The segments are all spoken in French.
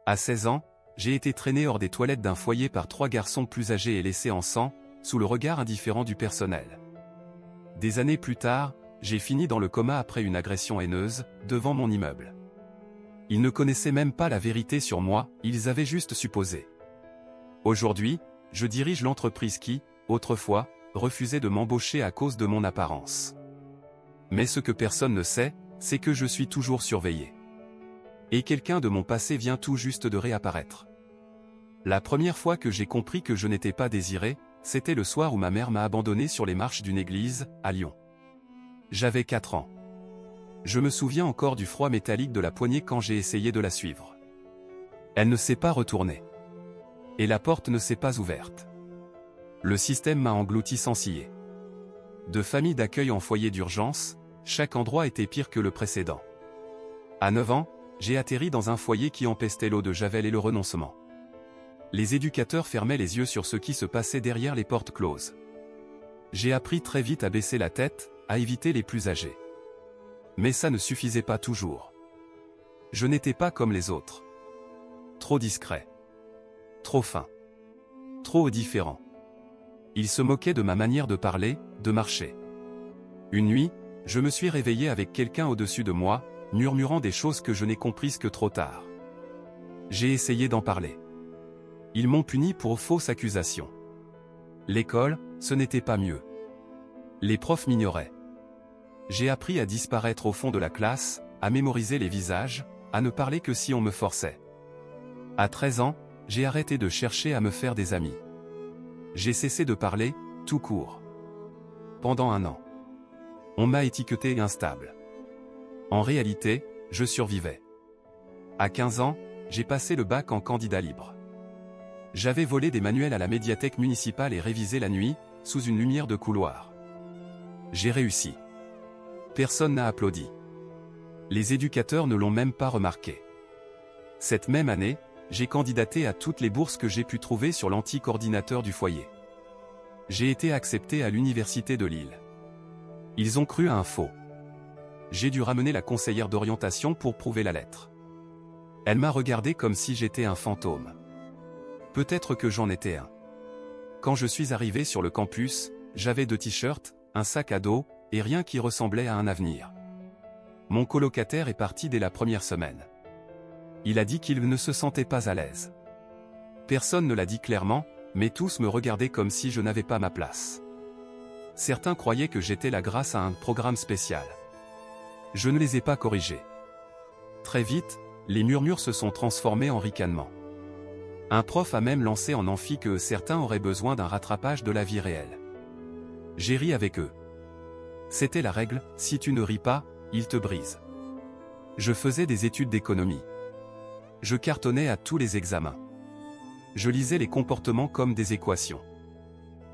À 16 ans, j'ai été traîné hors des toilettes d'un foyer par 3 garçons plus âgés et laissé en sang, sous le regard indifférent du personnel. Des années plus tard, j'ai fini dans le coma après une agression haineuse, devant mon immeuble. Ils ne connaissaient même pas la vérité sur moi, ils avaient juste supposé. Aujourd'hui, je dirige l'entreprise qui, autrefois, refusait de m'embaucher à cause de mon apparence. Mais ce que personne ne sait, c'est que je suis toujours surveillé. Et quelqu'un de mon passé vient tout juste de réapparaître. La première fois que j'ai compris que je n'étais pas désiré, c'était le soir où ma mère m'a abandonné sur les marches d'une église, à Lyon. J'avais 4 ans. Je me souviens encore du froid métallique de la poignée quand j'ai essayé de la suivre. Elle ne s'est pas retournée. Et la porte ne s'est pas ouverte. Le système m'a englouti sans ciller. De famille d'accueil en foyer d'urgence, chaque endroit était pire que le précédent. À 9 ans, j'ai atterri dans un foyer qui empestait l'eau de javel et le renoncement. Les éducateurs fermaient les yeux sur ce qui se passait derrière les portes closes. J'ai appris très vite à baisser la tête, à éviter les plus âgés. Mais ça ne suffisait pas toujours. Je n'étais pas comme les autres. Trop discret. Trop fin. Trop différent. Ils se moquaient de ma manière de parler, de marcher. Une nuit, je me suis réveillé avec quelqu'un au-dessus de moi, murmurant des choses que je n'ai comprises que trop tard. J'ai essayé d'en parler. Ils m'ont puni pour fausses accusations. L'école, ce n'était pas mieux. Les profs m'ignoraient. J'ai appris à disparaître au fond de la classe, à mémoriser les visages, à ne parler que si on me forçait. À 13 ans, j'ai arrêté de chercher à me faire des amis. J'ai cessé de parler, tout court. Pendant 1 an. On m'a étiqueté instable. En réalité, je survivais. À 15 ans, j'ai passé le bac en candidat libre. J'avais volé des manuels à la médiathèque municipale et révisé la nuit, sous une lumière de couloir. J'ai réussi. Personne n'a applaudi. Les éducateurs ne l'ont même pas remarqué. Cette même année, j'ai candidaté à toutes les bourses que j'ai pu trouver sur l'antique ordinateur du foyer. J'ai été accepté à l'université de Lille. Ils ont cru à un faux. J'ai dû ramener la conseillère d'orientation pour prouver la lettre. Elle m'a regardé comme si j'étais un fantôme. Peut-être que j'en étais un. Quand je suis arrivé sur le campus, j'avais 2 t-shirts, un sac à dos, et rien qui ressemblait à un avenir. Mon colocataire est parti dès la première semaine. Il a dit qu'il ne se sentait pas à l'aise. Personne ne l'a dit clairement, mais tous me regardaient comme si je n'avais pas ma place. Certains croyaient que j'étais là grâce à un programme spécial. Je ne les ai pas corrigés. Très vite, les murmures se sont transformés en ricanements. Un prof a même lancé en amphi que certains auraient besoin d'un rattrapage de la vie réelle. J'ai ri avec eux. C'était la règle, si tu ne ris pas, ils te brisent. Je faisais des études d'économie. Je cartonnais à tous les examens. Je lisais les comportements comme des équations.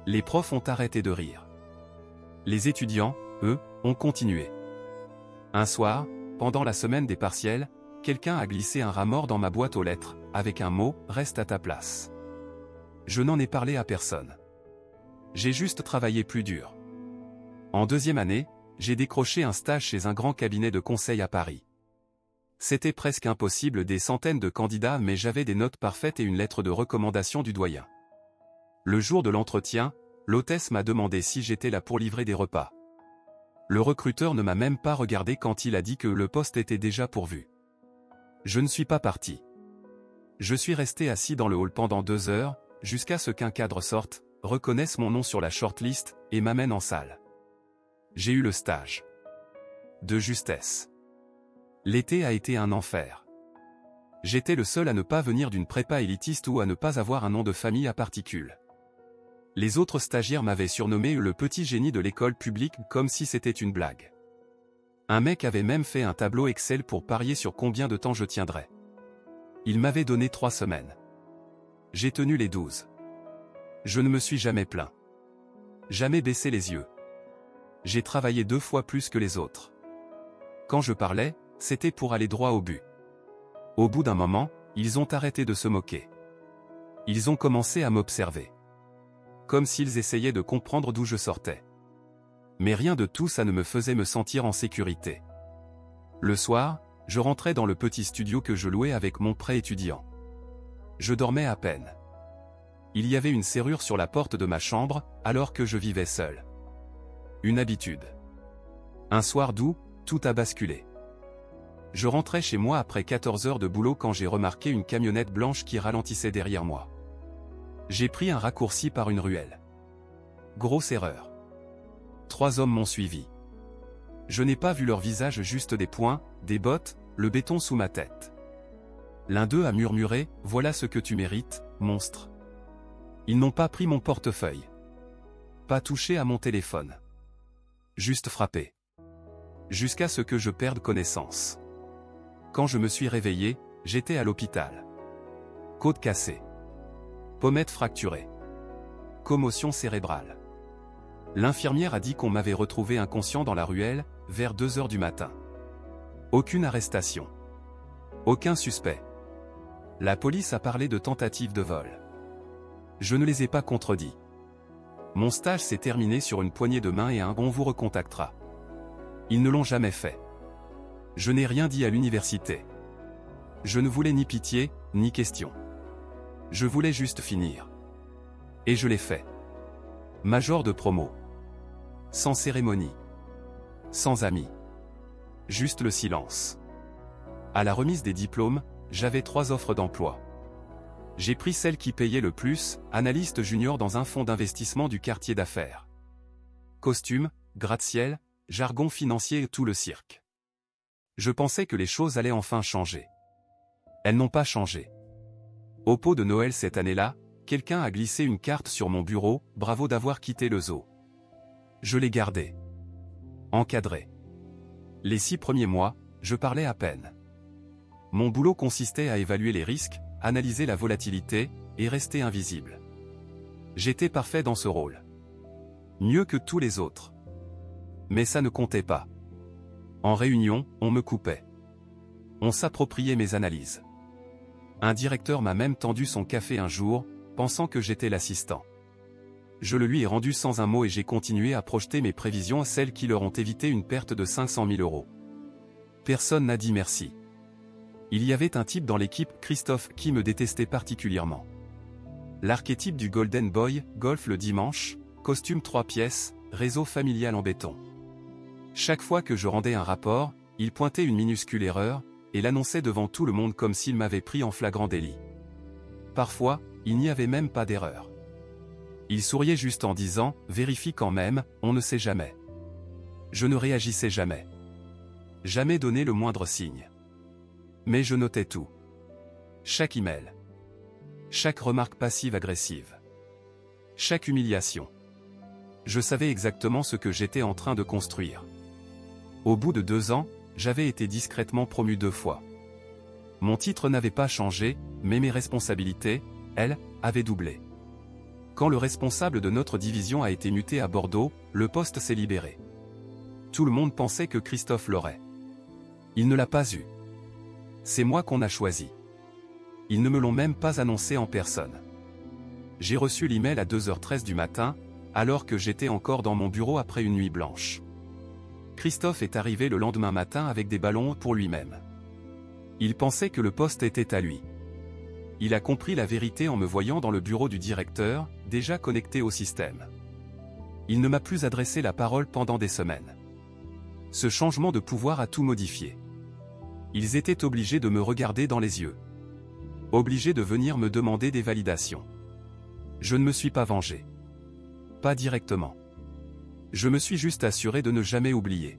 Les profs ont arrêté de rire. Les étudiants, eux, ont continué. Un soir, pendant la semaine des partiels, quelqu'un a glissé un rat mort dans ma boîte aux lettres, avec un mot « Reste à ta place ». Je n'en ai parlé à personne. J'ai juste travaillé plus dur. En 2e année, j'ai décroché un stage chez un grand cabinet de conseil à Paris. C'était presque impossible, des centaines de candidats, mais j'avais des notes parfaites et une lettre de recommandation du doyen. Le jour de l'entretien, l'hôtesse m'a demandé si j'étais là pour livrer des repas. Le recruteur ne m'a même pas regardé quand il a dit que le poste était déjà pourvu. Je ne suis pas parti. Je suis resté assis dans le hall pendant 2 heures, jusqu'à ce qu'un cadre sorte, reconnaisse mon nom sur la shortlist, et m'amène en salle. J'ai eu le stage. De justesse. L'été a été un enfer. J'étais le seul à ne pas venir d'une prépa élitiste ou à ne pas avoir un nom de famille à particules. Les autres stagiaires m'avaient surnommé le petit génie de l'école publique, comme si c'était une blague. Un mec avait même fait un tableau Excel pour parier sur combien de temps je tiendrais. Il m'avait donné 3 semaines. J'ai tenu les 12. Je ne me suis jamais plaint. Jamais baissé les yeux. J'ai travaillé 2 fois plus que les autres. Quand je parlais, c'était pour aller droit au but. Au bout d'un moment, ils ont arrêté de se moquer. Ils ont commencé à m'observer. Comme s'ils essayaient de comprendre d'où je sortais. Mais rien de tout ça ne me faisait me sentir en sécurité. Le soir, je rentrais dans le petit studio que je louais avec mon prêt étudiant. Je dormais à peine. Il y avait une serrure sur la porte de ma chambre, alors que je vivais seul. Une habitude. Un soir d'août, tout a basculé. Je rentrais chez moi après 14 heures de boulot quand j'ai remarqué une camionnette blanche qui ralentissait derrière moi. J'ai pris un raccourci par une ruelle. Grosse erreur. 3 hommes m'ont suivi. Je n'ai pas vu leur visage, juste des poings, des bottes, le béton sous ma tête. L'un d'eux a murmuré « Voilà ce que tu mérites, monstre ». Ils n'ont pas pris mon portefeuille. Pas touché à mon téléphone. Juste frappé. Jusqu'à ce que je perde connaissance. Quand je me suis réveillé, j'étais à l'hôpital. Côte cassée. Pommette fracturée. Commotion cérébrale. L'infirmière a dit qu'on m'avait retrouvé inconscient dans la ruelle, vers 2 heures du matin. Aucune arrestation. Aucun suspect. La police a parlé de tentative de vol. Je ne les ai pas contredits. Mon stage s'est terminé sur une poignée de main et un « on vous recontactera ». Ils ne l'ont jamais fait. Je n'ai rien dit à l'université. Je ne voulais ni pitié, ni question. Je voulais juste finir. Et je l'ai fait. Major de promo. Sans cérémonie. Sans amis. Juste le silence. À la remise des diplômes, j'avais 3 offres d'emploi. J'ai pris celle qui payait le plus, analyste junior dans un fonds d'investissement du quartier d'affaires. Costume, gratte-ciel, jargon financier et tout le cirque. Je pensais que les choses allaient enfin changer. Elles n'ont pas changé. Au pot de Noël cette année-là, quelqu'un a glissé une carte sur mon bureau, bravo d'avoir quitté le zoo. Je l'ai gardée. Encadrée. Les 6 premiers mois, je parlais à peine. Mon boulot consistait à évaluer les risques, analyser la volatilité, et rester invisible. J'étais parfait dans ce rôle. Mieux que tous les autres. Mais ça ne comptait pas. En réunion, on me coupait. On s'appropriait mes analyses. Un directeur m'a même tendu son café un jour, pensant que j'étais l'assistant. Je le lui ai rendu sans un mot et j'ai continué à projeter mes prévisions à celles qui leur ont évité une perte de 500 000 €. Personne n'a dit merci. Il y avait un type dans l'équipe, Christophe, qui me détestait particulièrement. L'archétype du Golden Boy, golf le dimanche, costume 3 pièces, réseau familial en béton. Chaque fois que je rendais un rapport, il pointait une minuscule erreur, et l'annonçait devant tout le monde comme s'il m'avait pris en flagrant délit. Parfois, il n'y avait même pas d'erreur. Il souriait juste en disant « Vérifie quand même, on ne sait jamais ». Je ne réagissais jamais. Jamais donné le moindre signe. Mais je notais tout. Chaque email. Chaque remarque passive-agressive. Chaque humiliation. Je savais exactement ce que j'étais en train de construire. Au bout de 2 ans, j'avais été discrètement promu 2 fois. Mon titre n'avait pas changé, mais mes responsabilités, elles, avaient doublé. Quand le responsable de notre division a été muté à Bordeaux, le poste s'est libéré. Tout le monde pensait que Christophe l'aurait. Il ne l'a pas eu. C'est moi qu'on a choisi. Ils ne me l'ont même pas annoncé en personne. J'ai reçu l'email à 2h13 du matin, alors que j'étais encore dans mon bureau après une nuit blanche. Christophe est arrivé le lendemain matin avec des ballons pour lui-même. Il pensait que le poste était à lui. Il a compris la vérité en me voyant dans le bureau du directeur, déjà connecté au système. Il ne m'a plus adressé la parole pendant des semaines. Ce changement de pouvoir a tout modifié. Ils étaient obligés de me regarder dans les yeux. Obligés de venir me demander des validations. Je ne me suis pas vengé. Pas directement. Je me suis juste assuré de ne jamais oublier.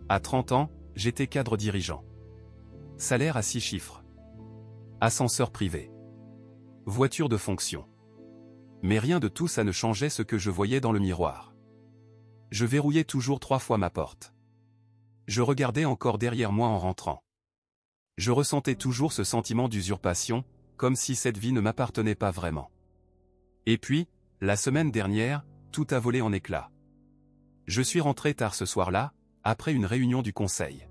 À 30 ans, j'étais cadre dirigeant. Salaire à 6 chiffres. Ascenseur privé. Voiture de fonction. Mais rien de tout ça ne changeait ce que je voyais dans le miroir. Je verrouillais toujours 3 fois ma porte. Je regardais encore derrière moi en rentrant. Je ressentais toujours ce sentiment d'usurpation, comme si cette vie ne m'appartenait pas vraiment. Et puis, la semaine dernière, tout a volé en éclats. Je suis rentré tard ce soir-là, après une réunion du conseil.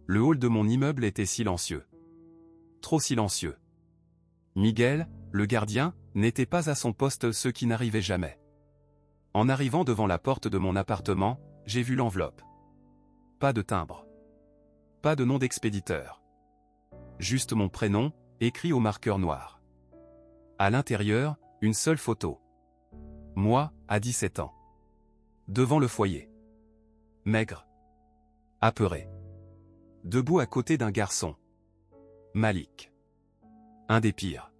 Le hall de mon immeuble était silencieux. Trop silencieux. Miguel, le gardien, n'était pas à son poste, ce qui n'arrivait jamais. En arrivant devant la porte de mon appartement, j'ai vu l'enveloppe. Pas de timbre. Pas de nom d'expéditeur. Juste mon prénom, écrit au marqueur noir. À l'intérieur, une seule photo. Moi, à 17 ans. Devant le foyer. Maigre. Apeuré. Debout à côté d'un garçon. Malik. Un des pires.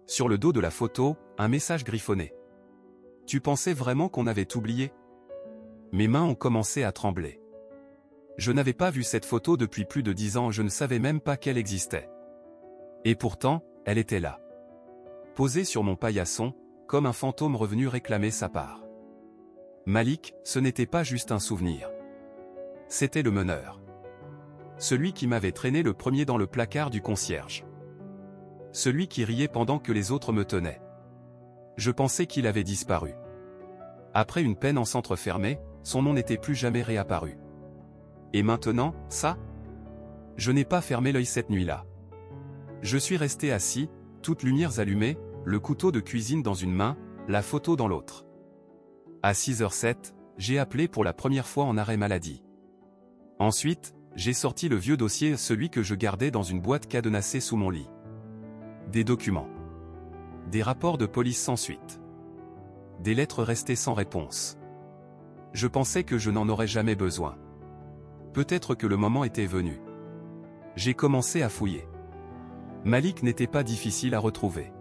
Sur le dos de la photo, un message griffonné. Tu pensais vraiment qu'on avait oublié? Mes mains ont commencé à trembler. Je n'avais pas vu cette photo depuis plus de 10 ans, je ne savais même pas qu'elle existait. Et pourtant, elle était là. Posée sur mon paillasson, comme un fantôme revenu réclamer sa part. Malik, ce n'était pas juste un souvenir. C'était le meneur. Celui qui m'avait traîné le premier dans le placard du concierge. Celui qui riait pendant que les autres me tenaient. Je pensais qu'il avait disparu. Après une peine en centre fermé, son nom n'était plus jamais réapparu. Et maintenant, ça? Je n'ai pas fermé l'œil cette nuit-là. Je suis resté assis, toutes lumières allumées, le couteau de cuisine dans une main, la photo dans l'autre. À 6h07, j'ai appelé pour la première fois en arrêt maladie. Ensuite, j'ai sorti le vieux dossier, celui que je gardais dans une boîte cadenassée sous mon lit. Des documents. Des rapports de police sans suite. Des lettres restées sans réponse. Je pensais que je n'en aurais jamais besoin. Peut-être que le moment était venu. J'ai commencé à fouiller. Malik n'était pas difficile à retrouver.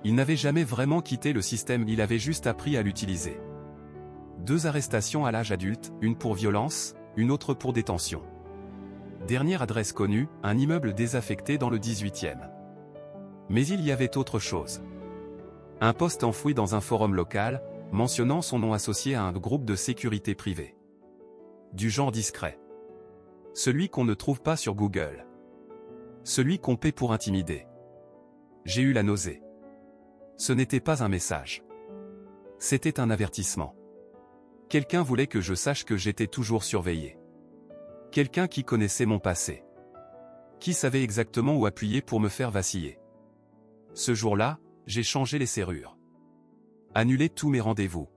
Il n'avait jamais vraiment quitté le système, il avait juste appris à l'utiliser. 2 arrestations à l'âge adulte, une pour violence, une autre pour détention. Dernière adresse connue, un immeuble désaffecté dans le 18e. Mais il y avait autre chose. Un poste enfoui dans un forum local, mentionnant son nom associé à un groupe de sécurité privée. Du genre discret. Celui qu'on ne trouve pas sur Google. Celui qu'on paie pour intimider. J'ai eu la nausée. Ce n'était pas un message. C'était un avertissement. Quelqu'un voulait que je sache que j'étais toujours surveillé. Quelqu'un qui connaissait mon passé. Qui savait exactement où appuyer pour me faire vaciller. Ce jour-là, j'ai changé les serrures. Annulé tous mes rendez-vous.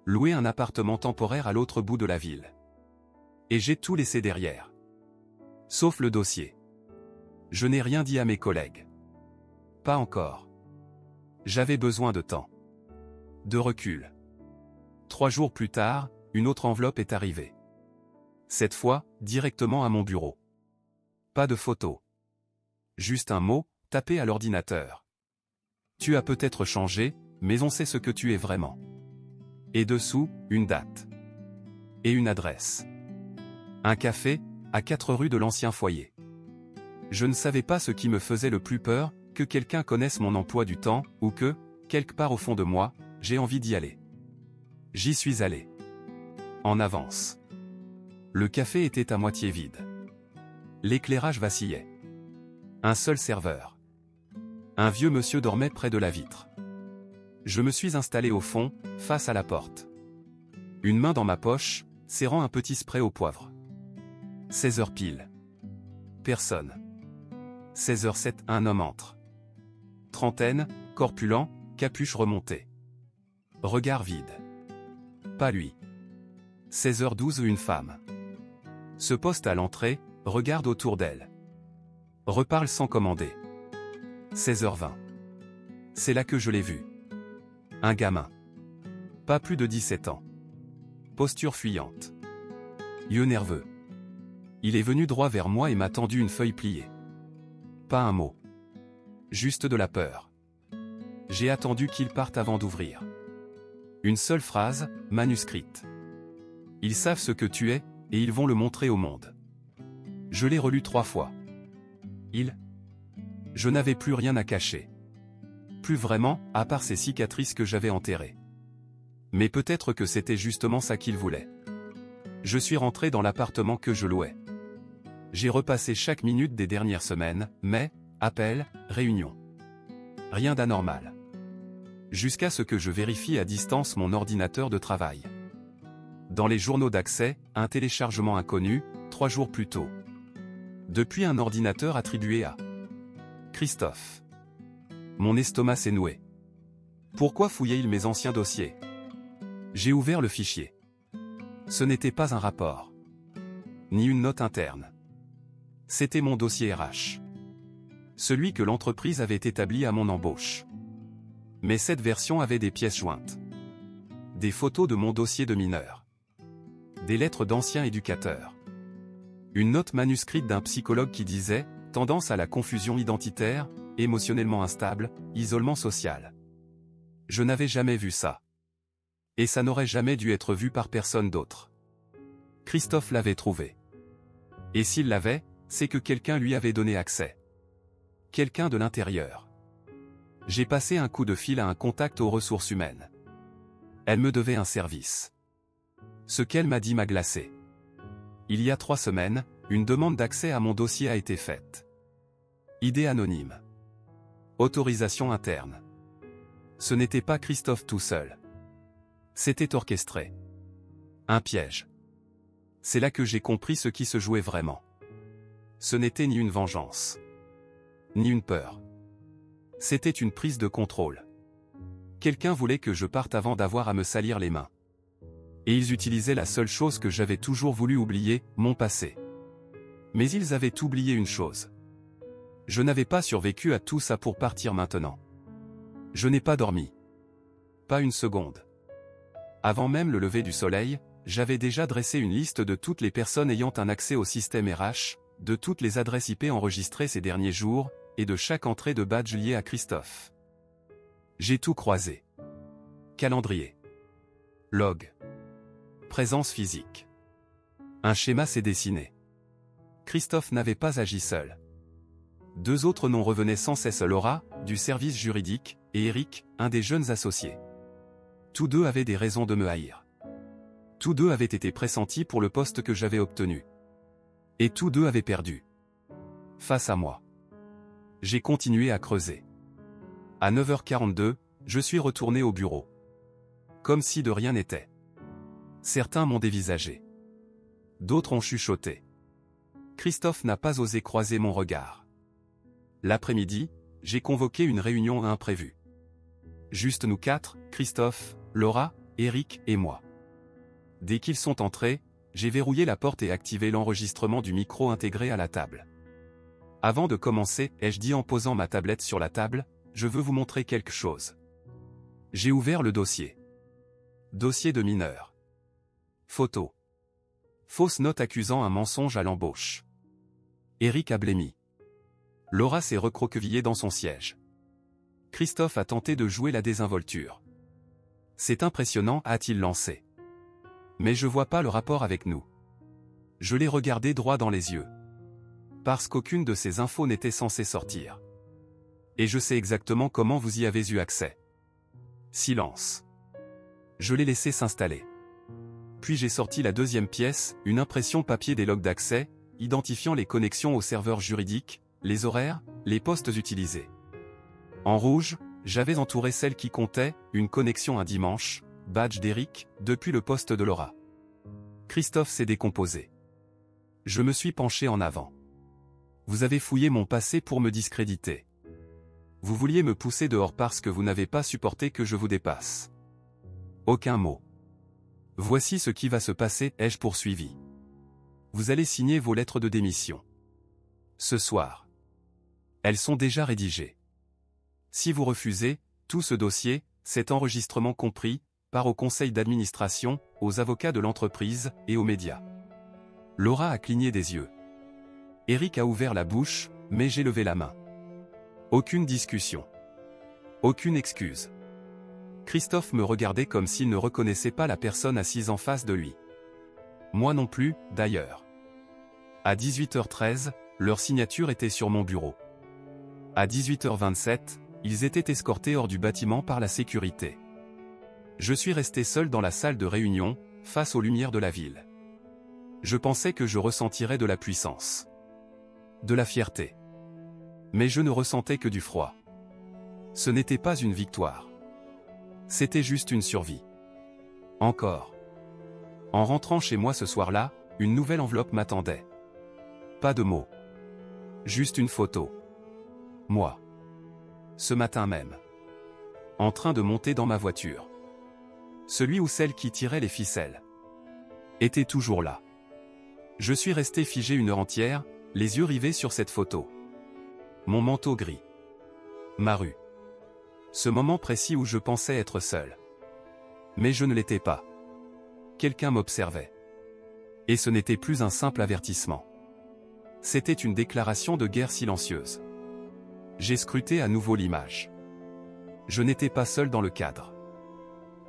Loué un appartement temporaire à l'autre bout de la ville. Et j'ai tout laissé derrière. Sauf le dossier. Je n'ai rien dit à mes collègues. Pas encore. J'avais besoin de temps. De recul. 3 jours plus tard, une autre enveloppe est arrivée. Cette fois, directement à mon bureau. Pas de photo. Juste un mot, tapé à l'ordinateur. Tu as peut-être changé, mais on sait ce que tu es vraiment. Et dessous, une date. Et une adresse. Un café, à 4 rue de l'ancien foyer. Je ne savais pas ce qui me faisait le plus peur, que quelqu'un connaisse mon emploi du temps, ou que, quelque part au fond de moi, j'ai envie d'y aller. J'y suis allé. En avance. Le café était à moitié vide. L'éclairage vacillait. Un seul serveur. Un vieux monsieur dormait près de la vitre. Je me suis installé au fond, face à la porte. Une main dans ma poche, serrant un petit spray au poivre. 16h pile. Personne. 16h07, un homme entre. Trentaine, corpulent, capuche remontée. Regard vide. Pas lui. 16h12, une femme. Se poste à l'entrée, regarde autour d'elle. Reparle sans commander. 16h20. C'est là que je l'ai vu. Un gamin. Pas plus de 17 ans. Posture fuyante. Yeux nerveux. Il est venu droit vers moi et m'a tendu une feuille pliée. Pas un mot. Juste de la peur. J'ai attendu qu'il parte avant d'ouvrir. Une seule phrase, manuscrite. Ils savent ce que tu es, et ils vont le montrer au monde. Je l'ai relu 3 fois. Je n'avais plus rien à cacher. Plus vraiment, à part ces cicatrices que j'avais enterrées. Mais peut-être que c'était justement ça qu'il voulait. Je suis rentré dans l'appartement que je louais. J'ai repassé chaque minute des dernières semaines, mais, appels, réunions. Rien d'anormal. Jusqu'à ce que je vérifie à distance mon ordinateur de travail. Dans les journaux d'accès, un téléchargement inconnu, 3 jours plus tôt. Depuis un ordinateur attribué à Christophe. Mon estomac s'est noué. Pourquoi fouillait-il mes anciens dossiers? J'ai ouvert le fichier. Ce n'était pas un rapport. Ni une note interne. C'était mon dossier RH. Celui que l'entreprise avait établi à mon embauche. Mais cette version avait des pièces jointes. Des photos de mon dossier de mineur. Des lettres d'anciens éducateurs. Une note manuscrite d'un psychologue qui disait « Tendance à la confusion identitaire, émotionnellement instable, isolement social ». Je n'avais jamais vu ça. Et ça n'aurait jamais dû être vu par personne d'autre. Christophe l'avait trouvé. Et s'il l'avait, c'est que quelqu'un lui avait donné accès. Quelqu'un de l'intérieur. J'ai passé un coup de fil à un contact aux ressources humaines. Elle me devait un service. Ce qu'elle m'a dit m'a glacé. Il y a 3 semaines, une demande d'accès à mon dossier a été faite. Idée anonyme. Autorisation interne. Ce n'était pas Christophe tout seul. C'était orchestré. Un piège. C'est là que j'ai compris ce qui se jouait vraiment. Ce n'était ni une vengeance. Ni une peur. C'était une prise de contrôle. Quelqu'un voulait que je parte avant d'avoir à me salir les mains. Et ils utilisaient la seule chose que j'avais toujours voulu oublier, mon passé. Mais ils avaient oublié une chose. Je n'avais pas survécu à tout ça pour partir maintenant. Je n'ai pas dormi. Pas une seconde. Avant même le lever du soleil, j'avais déjà dressé une liste de toutes les personnes ayant un accès au système RH, de toutes les adresses IP enregistrées ces derniers jours, et de chaque entrée de badge liée à Christophe. J'ai tout croisé. Calendrier. Log. Présence physique. Un schéma s'est dessiné. Christophe n'avait pas agi seul. 2 autres noms revenaient sans cesse, Laura, du service juridique, et Eric, un des jeunes associés. Tous 2 avaient des raisons de me haïr. Tous 2 avaient été pressentis pour le poste que j'avais obtenu. Et tous 2 avaient perdu. Face à moi. J'ai continué à creuser. À 9h42, je suis retourné au bureau. Comme si de rien n'était. Certains m'ont dévisagé. D'autres ont chuchoté. Christophe n'a pas osé croiser mon regard. L'après-midi, j'ai convoqué une réunion imprévue. Juste nous 4, Christophe, Laura, Eric et moi. Dès qu'ils sont entrés, j'ai verrouillé la porte et activé l'enregistrement du micro intégré à la table. Avant de commencer, ai-je dit en posant ma tablette sur la table, je veux vous montrer quelque chose. J'ai ouvert le dossier. Dossier de mineur. Photo. Fausse note accusant un mensonge à l'embauche. Eric a blêmi. Laura s'est recroquevillée dans son siège. Christophe a tenté de jouer la désinvolture. C'est impressionnant, a-t-il lancé. Mais je vois pas le rapport avec nous. Je l'ai regardé droit dans les yeux. Parce qu'aucune de ces infos n'était censée sortir. Et je sais exactement comment vous y avez eu accès. Silence. Je l'ai laissé s'installer. Puis j'ai sorti la 2e pièce, une impression papier des logs d'accès, identifiant les connexions au serveur juridique, les horaires, les postes utilisés. En rouge, j'avais entouré celle qui comptait, une connexion un dimanche, badge d'Eric, depuis le poste de Laura. Christophe s'est décomposé. Je me suis penché en avant. Vous avez fouillé mon passé pour me discréditer. Vous vouliez me pousser dehors parce que vous n'avez pas supporté que je vous dépasse. Aucun mot. Voici ce qui va se passer, ai-je poursuivi. Vous allez signer vos lettres de démission. Ce soir. Elles sont déjà rédigées. Si vous refusez, tout ce dossier, cet enregistrement compris, part au conseil d'administration, aux avocats de l'entreprise et aux médias. Laura a cligné des yeux. Eric a ouvert la bouche, mais j'ai levé la main. Aucune discussion. Aucune excuse. Christophe me regardait comme s'il ne reconnaissait pas la personne assise en face de lui. Moi non plus, d'ailleurs. À 18h13, leur signature était sur mon bureau. À 18h27, ils étaient escortés hors du bâtiment par la sécurité. Je suis resté seul dans la salle de réunion, face aux lumières de la ville. Je pensais que je ressentirais de la puissance. De la fierté. Mais je ne ressentais que du froid. Ce n'était pas une victoire. C'était juste une survie. Encore. En rentrant chez moi ce soir-là, une nouvelle enveloppe m'attendait. Pas de mots. Juste une photo. Moi. Ce matin même. En train de monter dans ma voiture. Celui ou celle qui tirait les ficelles. Était toujours là. Je suis resté figé 1 heure entière, les yeux rivés sur cette photo. Mon manteau gris. Ma rue. Ce moment précis où je pensais être seul. Mais je ne l'étais pas. Quelqu'un m'observait. Et ce n'était plus un simple avertissement. C'était une déclaration de guerre silencieuse. J'ai scruté à nouveau l'image. Je n'étais pas seul dans le cadre.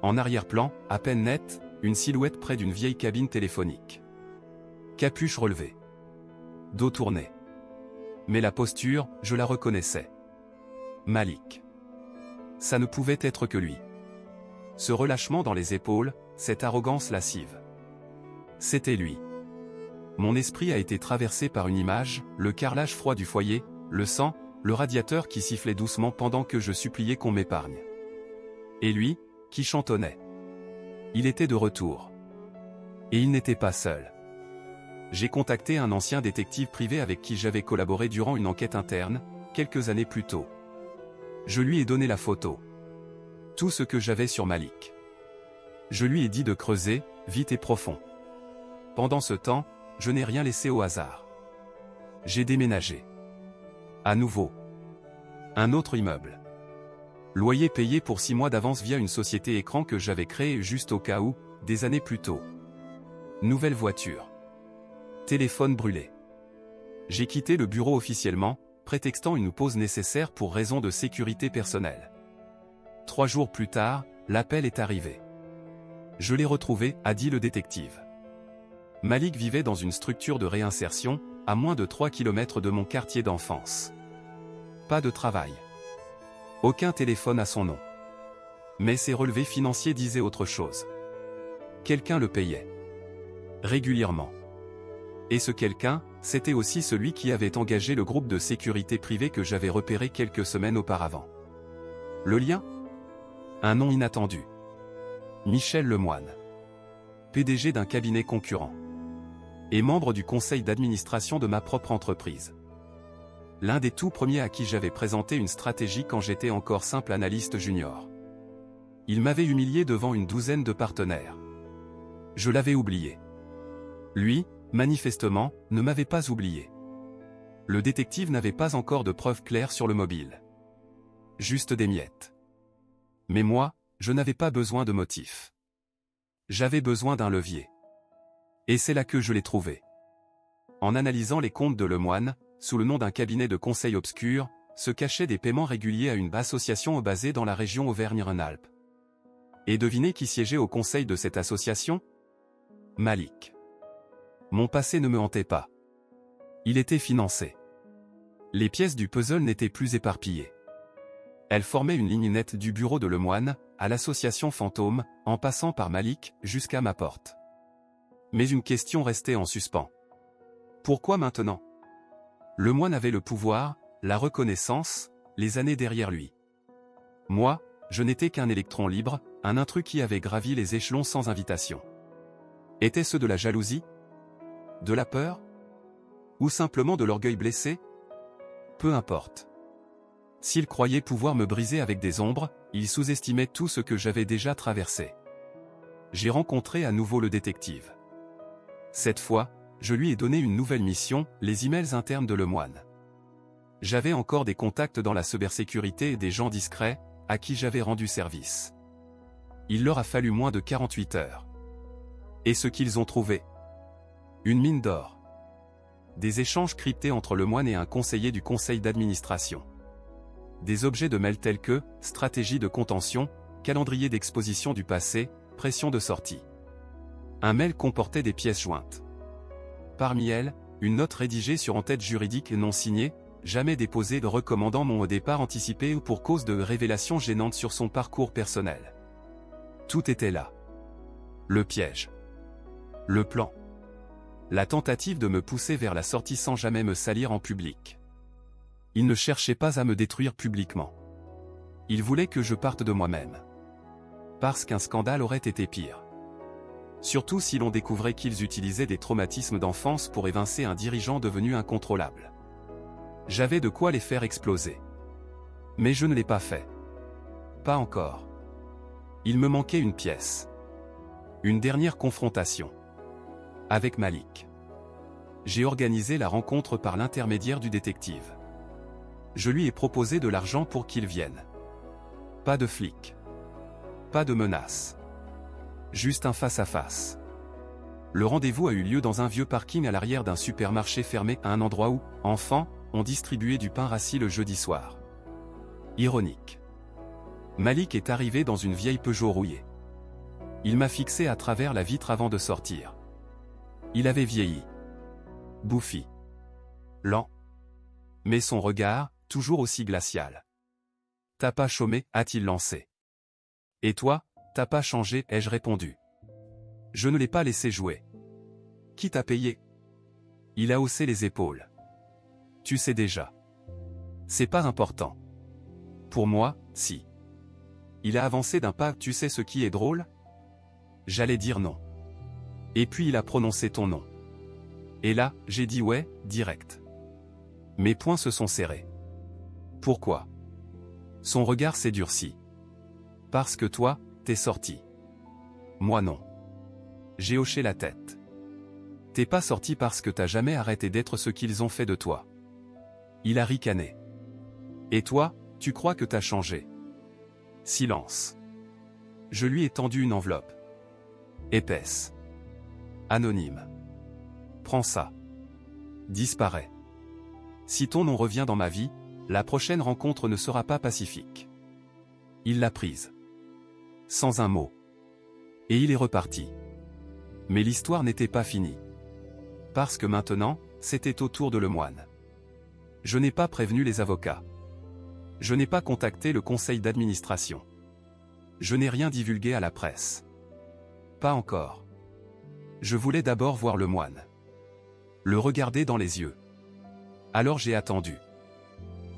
En arrière-plan, à peine net, une silhouette près d'une vieille cabine téléphonique. Capuche relevée. Dos tourné. Mais la posture, je la reconnaissais. Malik. Ça ne pouvait être que lui. Ce relâchement dans les épaules, cette arrogance lascive. C'était lui. Mon esprit a été traversé par une image, le carrelage froid du foyer, le sang, le radiateur qui sifflait doucement pendant que je suppliais qu'on m'épargne. Et lui, qui chantonnait. Il était de retour. Et il n'était pas seul. J'ai contacté un ancien détective privé avec qui j'avais collaboré durant une enquête interne, quelques années plus tôt. Je lui ai donné la photo. Tout ce que j'avais sur Malik. Je lui ai dit de creuser, vite et profond. Pendant ce temps, je n'ai rien laissé au hasard. J'ai déménagé. À nouveau. Un autre immeuble. Loyer payé pour 6 mois d'avance via une société écran que j'avais créée juste au cas où, des années plus tôt. Nouvelle voiture. Téléphone brûlé. J'ai quitté le bureau officiellement, prétextant une pause nécessaire pour raisons de sécurité personnelle. 3 jours plus tard, l'appel est arrivé. Je l'ai retrouvé, a dit le détective. Malik vivait dans une structure de réinsertion, à moins de 3 km de mon quartier d'enfance. Pas de travail. Aucun téléphone à son nom. Mais ses relevés financiers disaient autre chose. Quelqu'un le payait. Régulièrement. Et ce quelqu'un, c'était aussi celui qui avait engagé le groupe de sécurité privée que j'avais repéré quelques semaines auparavant. Le lien ? Un nom inattendu. Michel Lemoine. PDG d'un cabinet concurrent. Et membre du conseil d'administration de ma propre entreprise. L'un des tout premiers à qui j'avais présenté une stratégie quand j'étais encore simple analyste junior. Il m'avait humilié devant une douzaine de partenaires. Je l'avais oublié. Lui, manifestement, ne m'avait pas oublié. Le détective n'avait pas encore de preuves claires sur le mobile. Juste des miettes. Mais moi, je n'avais pas besoin de motifs. J'avais besoin d'un levier. Et c'est là que je l'ai trouvé. En analysant les comptes de Lemoine, sous le nom d'un cabinet de conseil obscur, se cachaient des paiements réguliers à une association basée dans la région Auvergne-Rhône-Alpes. Et devinez qui siégeait au conseil de cette association ? Malik. Mon passé ne me hantait pas. Il était financé. Les pièces du puzzle n'étaient plus éparpillées. Elles formaient une ligne nette du bureau de Lemoine, à l'association Fantôme, en passant par Malik, jusqu'à ma porte. Mais une question restait en suspens. Pourquoi maintenant ? Lemoine avait le pouvoir, la reconnaissance, les années derrière lui. Moi, je n'étais qu'un électron libre, un intrus qui avait gravi les échelons sans invitation. Était-ce de la jalousie ? De la peur ? Ou simplement de l'orgueil blessé ? Peu importe. S'il croyait pouvoir me briser avec des ombres, il sous-estimait tout ce que j'avais déjà traversé. J'ai rencontré à nouveau le détective. Cette fois, je lui ai donné une nouvelle mission, les emails internes de Lemoine. J'avais encore des contacts dans la cybersécurité et des gens discrets, à qui j'avais rendu service. Il leur a fallu moins de 48 heures. Et ce qu'ils ont trouvé ? Une mine d'or. Des échanges cryptés entre Lemoine et un conseiller du conseil d'administration. Des objets de mail tels que stratégie de contention, calendrier d'exposition du passé, pression de sortie. Un mail comportait des pièces jointes. Parmi elles, une note rédigée sur en-tête juridique non signée, jamais déposée, recommandant mon départ anticipé ou pour cause de révélations gênantes sur son parcours personnel. Tout était là. Le piège. Le plan. La tentative de me pousser vers la sortie sans jamais me salir en public. Il ne cherchait pas à me détruire publiquement. Il voulait que je parte de moi-même. Parce qu'un scandale aurait été pire. Surtout si l'on découvrait qu'ils utilisaient des traumatismes d'enfance pour évincer un dirigeant devenu incontrôlable. J'avais de quoi les faire exploser. Mais je ne l'ai pas fait. Pas encore. Il me manquait une pièce. Une dernière confrontation. Avec Malik. J'ai organisé la rencontre par l'intermédiaire du détective. Je lui ai proposé de l'argent pour qu'il vienne. Pas de flic. Pas de menace. Juste un face-à-face. Le rendez-vous a eu lieu dans un vieux parking à l'arrière d'un supermarché fermé à un endroit où, enfants, on distribuait du pain rassis le jeudi soir. Ironique. Malik est arrivé dans une vieille Peugeot rouillée. Il m'a fixé à travers la vitre avant de sortir. Il avait vieilli. Bouffi. Lent. Mais son regard, toujours aussi glacial. T'as pas chômé, a-t-il lancé. Et toi, t'as pas changé, ai-je répondu. Je ne l'ai pas laissé jouer. Qui t'a payé? Il a haussé les épaules. Tu sais déjà. C'est pas important. Pour moi, si. Il a avancé d'un pas, tu sais ce qui est drôle? J'allais dire non. Et puis il a prononcé ton nom. Et là, j'ai dit ouais, direct. Mes poings se sont serrés. Pourquoi? Son regard s'est durci. Parce que toi, t'es sorti. Moi non. J'ai hoché la tête. T'es pas sorti parce que t'as jamais arrêté d'être ce qu'ils ont fait de toi. Il a ricané. Et toi, tu crois que t'as changé? Silence. Je lui ai tendu une enveloppe. Épaisse. Anonyme. Prends ça. Disparaît. Si ton nom revient dans ma vie, la prochaine rencontre ne sera pas pacifique. Il l'a prise. Sans un mot. Et il est reparti. Mais l'histoire n'était pas finie. Parce que maintenant, c'était au tour de Lemoine. Je n'ai pas prévenu les avocats. Je n'ai pas contacté le conseil d'administration. Je n'ai rien divulgué à la presse. Pas encore. Je voulais d'abord voir Lemoine. Le regarder dans les yeux. Alors j'ai attendu.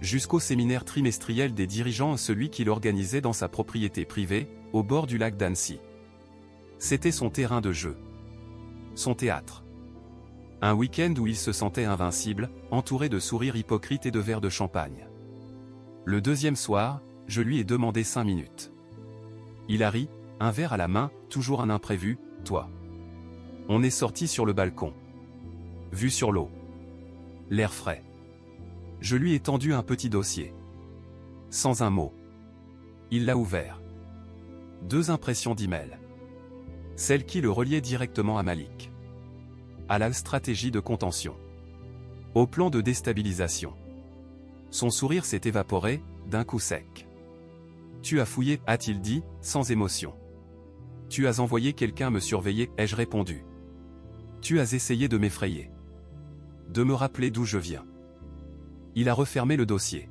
Jusqu'au séminaire trimestriel des dirigeants, celui qu'il organisait dans sa propriété privée, au bord du lac d'Annecy. C'était son terrain de jeu. Son théâtre. Un week-end où il se sentait invincible, entouré de sourires hypocrites et de verres de champagne. Le deuxième soir, je lui ai demandé 5 minutes. Il a ri, un verre à la main, toujours un imprévu, toi. On est sorti sur le balcon. Vue sur l'eau. L'air frais. Je lui ai tendu un petit dossier. Sans un mot. Il l'a ouvert. 2 impressions d'email. Celle qui le reliait directement à Malik. À la stratégie de contention. Au plan de déstabilisation. Son sourire s'est évaporé, d'un coup sec. Tu as fouillé, a-t-il dit, sans émotion. Tu as envoyé quelqu'un me surveiller, ai-je répondu. Tu as essayé de m'effrayer. De me rappeler d'où je viens. Il a refermé le dossier.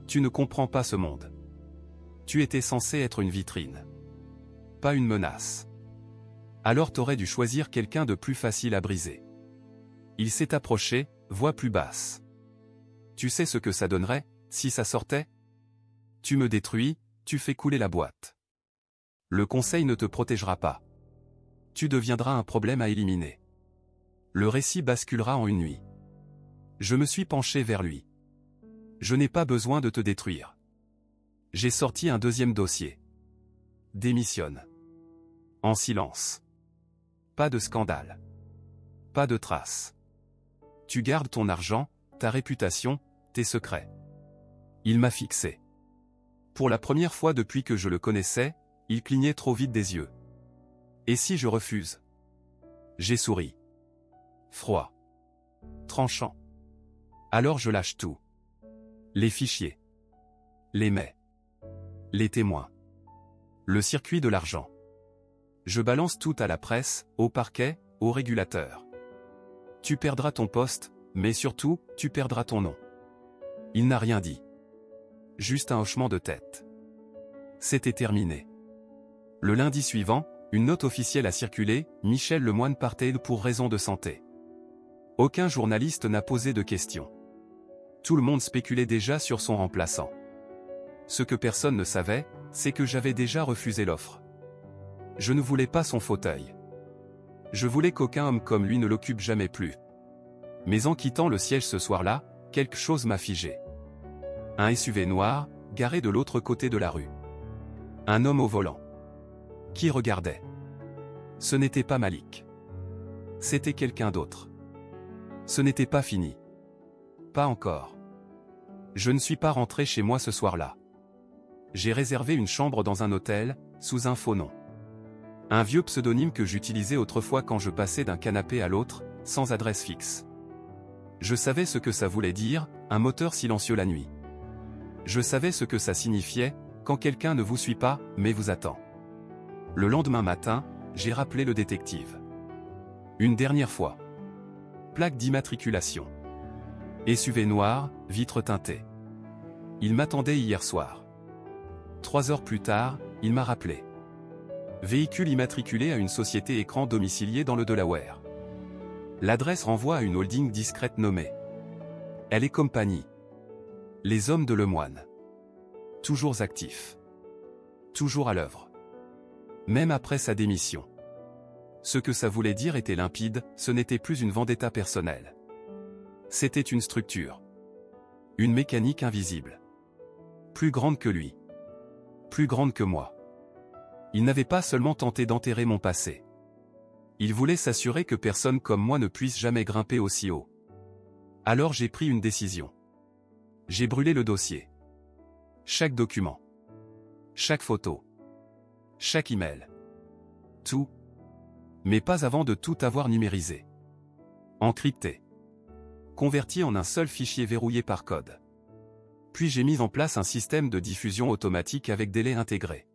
Tu ne comprends pas ce monde. Tu étais censé être une vitrine. Pas une menace. Alors t'aurais dû choisir quelqu'un de plus facile à briser. Il s'est approché, voix plus basse. Tu sais ce que ça donnerait, si ça sortait? Tu me détruis, tu fais couler la boîte. Le conseil ne te protégera pas. Tu deviendras un problème à éliminer. Le récit basculera en une nuit. Je me suis penché vers lui. Je n'ai pas besoin de te détruire. J'ai sorti un deuxième dossier. Démissionne. En silence. Pas de scandale. Pas de traces. Tu gardes ton argent, ta réputation, tes secrets. Il m'a fixé. Pour la première fois depuis que je le connaissais, il clignait trop vite des yeux. Et si je refuse? J'ai souri. Froid. Tranchant. Alors je lâche tout. Les fichiers. Les mets. Les témoins. Le circuit de l'argent. Je balance tout à la presse, au parquet, au régulateur. Tu perdras ton poste, mais surtout, tu perdras ton nom. Il n'a rien dit. Juste un hochement de tête. C'était terminé. Le lundi suivant, une note officielle a circulé, Michel Lemoine partait pour raison de santé. Aucun journaliste n'a posé de questions. Tout le monde spéculait déjà sur son remplaçant. Ce que personne ne savait, c'est que j'avais déjà refusé l'offre. Je ne voulais pas son fauteuil. Je voulais qu'aucun homme comme lui ne l'occupe jamais plus. Mais en quittant le siège ce soir-là, quelque chose m'a figé. Un SUV noir, garé de l'autre côté de la rue. Un homme au volant. Qui regardait. Ce n'était pas Malik. C'était quelqu'un d'autre. Ce n'était pas fini. Pas encore. Je ne suis pas rentré chez moi ce soir-là. J'ai réservé une chambre dans un hôtel, sous un faux nom. Un vieux pseudonyme que j'utilisais autrefois quand je passais d'un canapé à l'autre, sans adresse fixe. Je savais ce que ça voulait dire, un moteur silencieux la nuit. Je savais ce que ça signifiait, quand quelqu'un ne vous suit pas, mais vous attend. Le lendemain matin, j'ai rappelé le détective. Une dernière fois. Plaque d'immatriculation. SUV noir, vitre teintée. Il m'attendait hier soir. 3 heures plus tard, il m'a rappelé. Véhicule immatriculé à une société écran domiciliée dans le Delaware. L'adresse renvoie à une holding discrète nommée Elle et compagnie. Les hommes de Lemoine. Toujours actifs. Toujours à l'œuvre. Même après sa démission. Ce que ça voulait dire était limpide, ce n'était plus une vendetta personnelle. C'était une structure. Une mécanique invisible. Plus grande que lui. Plus grande que moi. Il n'avait pas seulement tenté d'enterrer mon passé. Il voulait s'assurer que personne comme moi ne puisse jamais grimper aussi haut. Alors j'ai pris une décision. J'ai brûlé le dossier. Chaque document. Chaque photo. Chaque email. Tout. Mais pas avant de tout avoir numérisé. Encrypté. Converti en un seul fichier verrouillé par code. Puis j'ai mis en place un système de diffusion automatique avec délai intégré.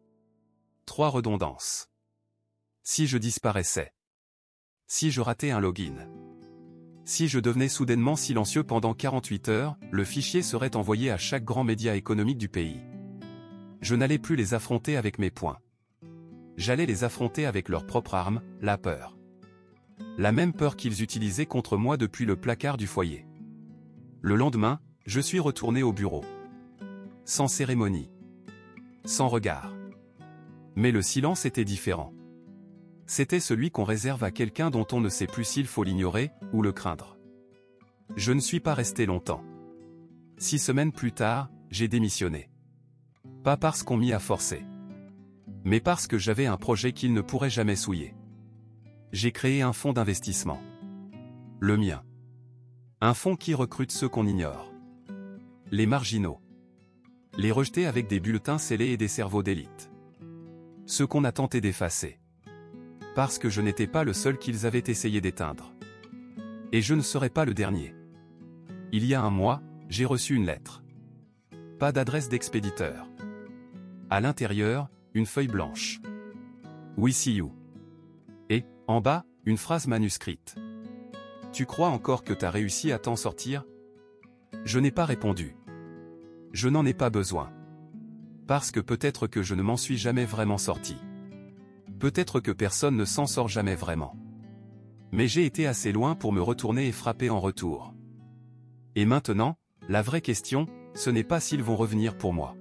3 redondances. Si je disparaissais. Si je ratais un login. Si je devenais soudainement silencieux pendant 48 heures, le fichier serait envoyé à chaque grand média économique du pays. Je n'allais plus les affronter avec mes poings. J'allais les affronter avec leur propre arme, la peur. La même peur qu'ils utilisaient contre moi depuis le placard du foyer. Le lendemain, je suis retourné au bureau. Sans cérémonie. Sans regard. Mais le silence était différent. C'était celui qu'on réserve à quelqu'un dont on ne sait plus s'il faut l'ignorer, ou le craindre. Je ne suis pas resté longtemps. 6 semaines plus tard, j'ai démissionné. Pas parce qu'on m'y a forcé. Mais parce que j'avais un projet qu'il ne pourrait jamais souiller. J'ai créé un fonds d'investissement. Le mien. Un fonds qui recrute ceux qu'on ignore. Les marginaux. Les rejetés avec des bulletins scellés et des cerveaux d'élite. Ceux qu'on a tenté d'effacer. Parce que je n'étais pas le seul qu'ils avaient essayé d'éteindre. Et je ne serai pas le dernier. Il y a un mois, j'ai reçu une lettre. Pas d'adresse d'expéditeur. À l'intérieur, une feuille blanche. We see you. Et, en bas, une phrase manuscrite. Tu crois encore que t'as réussi à t'en sortir? Je n'ai pas répondu. Je n'en ai pas besoin. Parce que peut-être que je ne m'en suis jamais vraiment sorti. Peut-être que personne ne s'en sort jamais vraiment. Mais j'ai été assez loin pour me retourner et frapper en retour. Et maintenant, la vraie question, ce n'est pas s'ils vont revenir pour moi.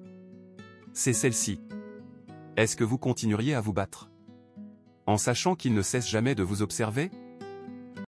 C'est celle-ci. Est-ce que vous continueriez à vous battre? En sachant qu'ils ne cessent jamais de vous observer?